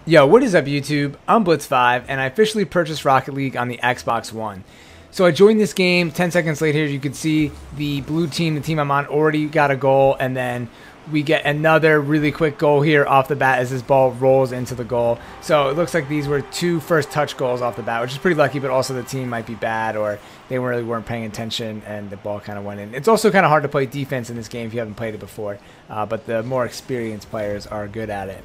Yo, what is up YouTube? I'm Blitz5 and I officially purchased Rocket League on the Xbox One. So I joined this game, 10 seconds later you could see the blue team, the team I'm on, already got a goal, and then we get another really quick goal here off the bat as this ball rolls into the goal. So it looks like these were two first touch goals off the bat, which is pretty lucky, but also the team might be bad or they really weren't paying attention and the ball kind of went in. It's also kind of hard to play defense in this game if you haven't played it before, but the more experienced players are good at it.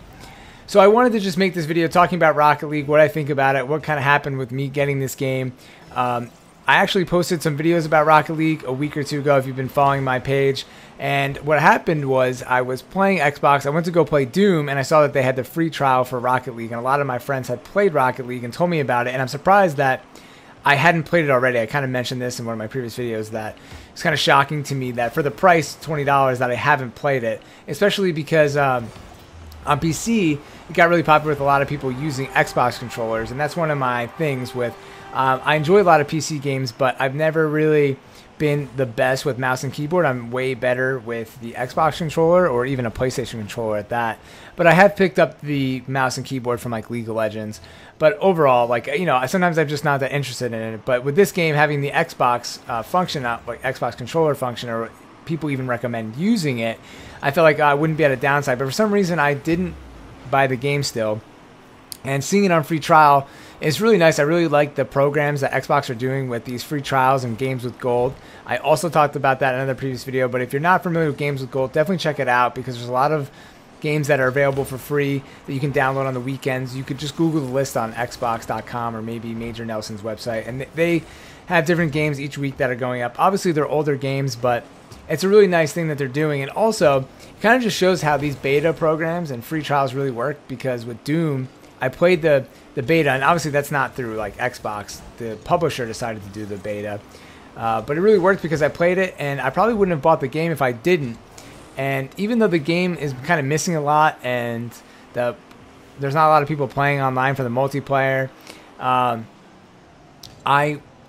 So I wanted to just make this video talking about Rocket League, what I think about it, what kind of happened with me getting this game. I actually posted some videos about Rocket League a week or two ago if you've been following my page. And what happened was I was playing Xbox. I went to go play Doom, and I saw that they had the free trial for Rocket League. And a lot of my friends had played Rocket League and told me about it. And I'm surprised that I hadn't played it already. I kind of mentioned this in one of my previous videos that it's kind of shocking to me that for the price, $20, that I haven't played it. Especially because on PC, it got really popular with a lot of people using Xbox controllers, and that's one of my things with, I enjoy a lot of PC games, but I've never really been the best with mouse and keyboard. I'm way better with the Xbox controller or even a PlayStation controller at that. But I have picked up the mouse and keyboard from like League of Legends. But overall, like, you know, sometimes I'm just not that interested in it. But with this game having the Xbox function, like Xbox controller function, or people even recommend using it, I felt like I wouldn't be at a downside. But for some reason, I didn't buy the game still. And seeing it on free trial is really nice. I really like the programs that Xbox are doing with these free trials and games with gold. I also talked about that in another previous video, but if you're not familiar with games with gold, definitely check it out because there's a lot of games that are available for free that you can download on the weekends. You could just Google the list on xbox.com or maybe Major Nelson's website, and they have different games each week that are going up. Obviously, they're older games, but it's a really nice thing that they're doing. And also, it kind of just shows how these beta programs and free trials really work, because with Doom, I played the beta, and obviously that's not through like Xbox. The publisher decided to do the beta. But it really worked because I played it, and I probably wouldn't have bought the game if I didn't. And even though the game is kind of missing a lot, and there's not a lot of people playing online for the multiplayer,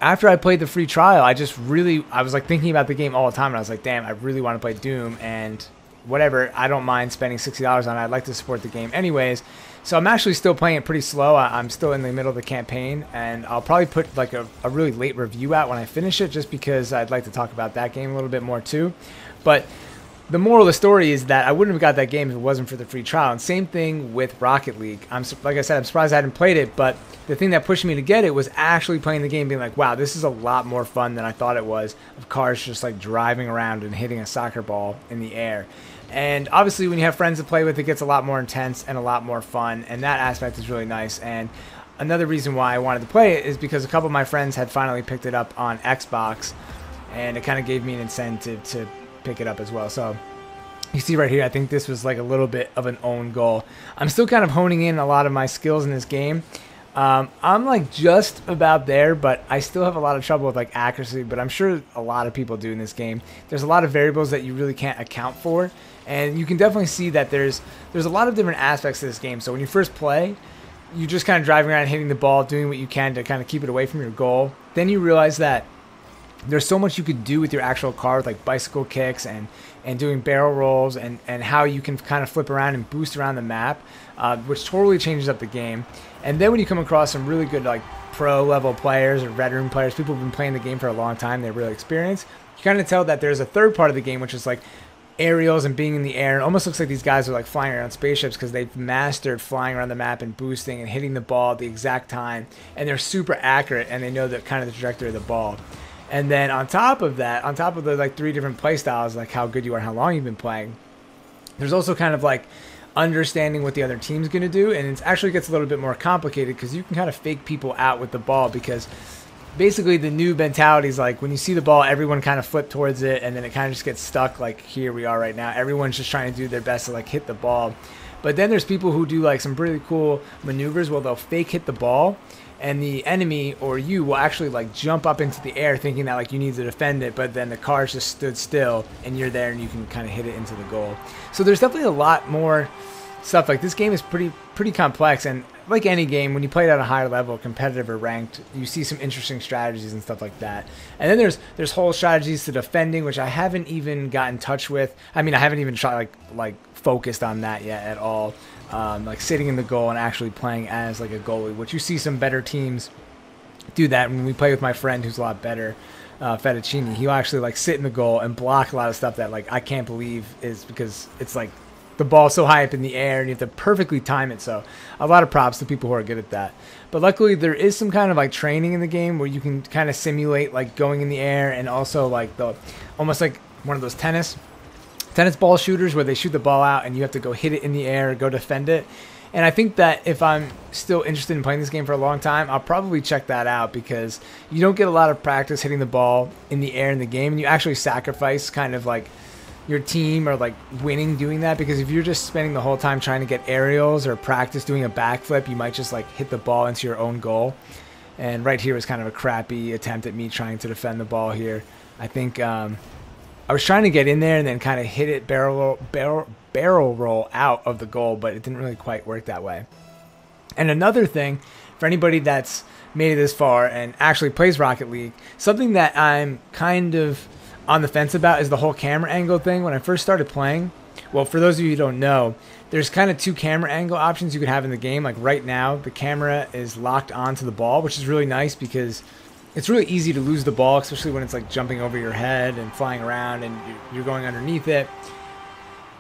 after I played the free trial, I was like thinking about the game all the time, and I was like, damn, I really want to play Doom, and whatever, I don't mind spending $60 on it. I'd like to support the game anyways. So I'm actually still playing it pretty slow. I'm still in the middle of the campaign, and I'll probably put like a really late review out when I finish it, just because I'd like to talk about that game a little bit more too. But the moral of the story is that I wouldn't have got that game if it wasn't for the free trial. And same thing with Rocket League. Like I said, I'm surprised I hadn't played it, but the thing that pushed me to get it was actually playing the game, being like, wow, this is a lot more fun than I thought it was, of cars just like driving around and hitting a soccer ball in the air. And obviously when you have friends to play with, it gets a lot more intense and a lot more fun, and that aspect is really nice. And another reason why I wanted to play it is because a couple of my friends had finally picked it up on Xbox, and it kind of gave me an incentive to pick it up as well. So you see right here, I think this was like a little bit of an own goal. I'm still kind of honing in a lot of my skills in this game. I'm like just about there, but I still have a lot of trouble with like accuracy, but I'm sure a lot of people do in this game. There's a lot of variables that you really can't account for, and you can definitely see that there's a lot of different aspects to this game. So when you first play, you're just kind of driving around, hitting the ball, doing what you can to kind of keep it away from your goal. Then you realize that there's so much you could do with your actual car, with like bicycle kicks and doing barrel rolls, and how you can kind of flip around and boost around the map, which totally changes up the game. And then when you come across some really good like pro level players or veteran players, people who've been playing the game for a long time, they're really experienced, you kind of tell that there's a third part of the game, which is like aerials and being in the air. It almost looks like these guys are like flying around spaceships, because they've mastered flying around the map and boosting and hitting the ball at the exact time, and they're super accurate, and they know the kind of the trajectory of the ball. And then on top of that, on top of the like 3 different play styles, like how good you are, how long you've been playing, there's also kind of like understanding what the other team's going to do. And it actually gets a little bit more complicated, because you can kind of fake people out with the ball, because basically the new mentality is like when you see the ball, everyone kind of flip towards it, and then it kind of just gets stuck. Like here we are right now, everyone's just trying to do their best to like hit the ball. But then there's people who do like some really cool maneuvers where they'll fake hit the ball, and the enemy or you will actually like jump up into the air thinking that like you need to defend it, but then the cars just stood still and you're there and you can kind of hit it into the goal. So there's definitely a lot more stuff. Like this game is pretty complex, and like any game, when you play it at a higher level, competitive or ranked, you see some interesting strategies and stuff like that. And then there's whole strategies to defending, which I haven't even got in touch with. I mean, I haven't even tried like focused on that yet at all. like sitting in the goal and actually playing as like a goalie, which you see some better teams do that. When we play with my friend who's a lot better, Fettuccine, he'll actually like sit in the goal and block a lot of stuff that like I can't believe is because it's like the ball's so high up in the air and you have to perfectly time it. So a lot of props to people who are good at that. But luckily there is some kind of like training in the game where you can kind of simulate like going in the air, and also like the almost like one of those tennis ball shooters where they shoot the ball out and you have to go hit it in the air or go defend it. And I think that if I'm still interested in playing this game for a long time, I'll probably check that out, because you don't get a lot of practice hitting the ball in the air in the game, and you actually sacrifice kind of like your team or like winning doing that, because if you're just spending the whole time trying to get aerials or practice doing a backflip, you might just like hit the ball into your own goal. And right here was kind of a crappy attempt at me trying to defend the ball here. I think I was trying to get in there and then kind of hit it barrel roll out of the goal, but it didn't really quite work that way. And another thing, for anybody that's made it this far and actually plays Rocket League, something that I'm kind of on the fence about is the whole camera angle thing. When I first started playing, well, for those of you who don't know, there's kind of 2 camera angle options you could have in the game. Like right now, the camera is locked onto the ball, which is really nice because it's really easy to lose the ball, especially when it's like jumping over your head and flying around and you're going underneath it.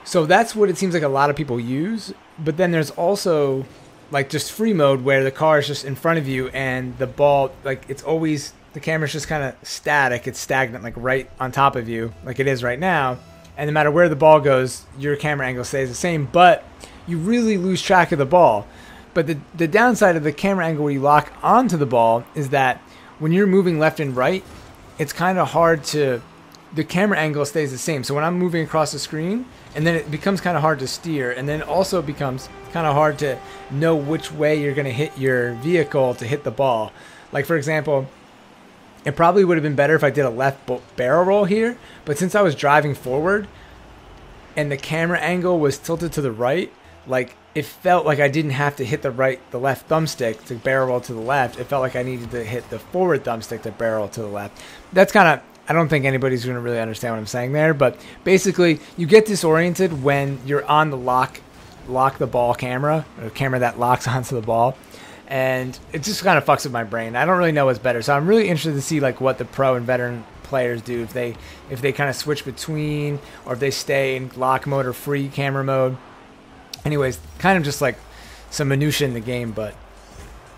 So that's what it seems like a lot of people use. But then there's also like just free mode where the car is just in front of you and the ball, like it's always, the camera's just kind of static. It's stagnant, like right on top of you, like it is right now. And no matter where the ball goes, your camera angle stays the same, but you really lose track of the ball. But the downside of the camera angle where you lock onto the ball is that when you're moving left and right, it's kind of hard to, the camera angle stays the same. So when I'm moving across the screen, and then it becomes kind of hard to steer, and then also becomes kind of hard to know which way you're going to hit your vehicle to hit the ball. Like for example, it probably would have been better if I did a left barrel roll here, but since I was driving forward and the camera angle was tilted to the right, like it felt like I didn't have to hit the left thumbstick to barrel roll to the left. It felt like I needed to hit the forward thumbstick to barrel to the left. That's kind of, I don't think anybody's going to really understand what I'm saying there, but basically you get disoriented when you're on the lock the ball camera, or camera that locks onto the ball, and it just kind of fucks with my brain. I don't really know what's better, so I'm really interested to see like what the pro and veteran players do, if they kind of switch between, or if they stay in lock mode or free camera mode. Anyways, kind of just like some minutia in the game, but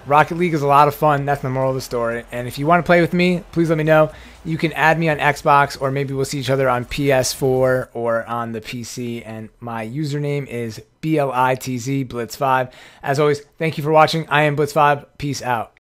Rocket League is a lot of fun. That's the moral of the story. And if you want to play with me, please let me know. You can add me on Xbox, or maybe we'll see each other on PS4 or on the PC. And my username is BLITZ Blitz5. As always, thank you for watching. I am Blitz5. Peace out.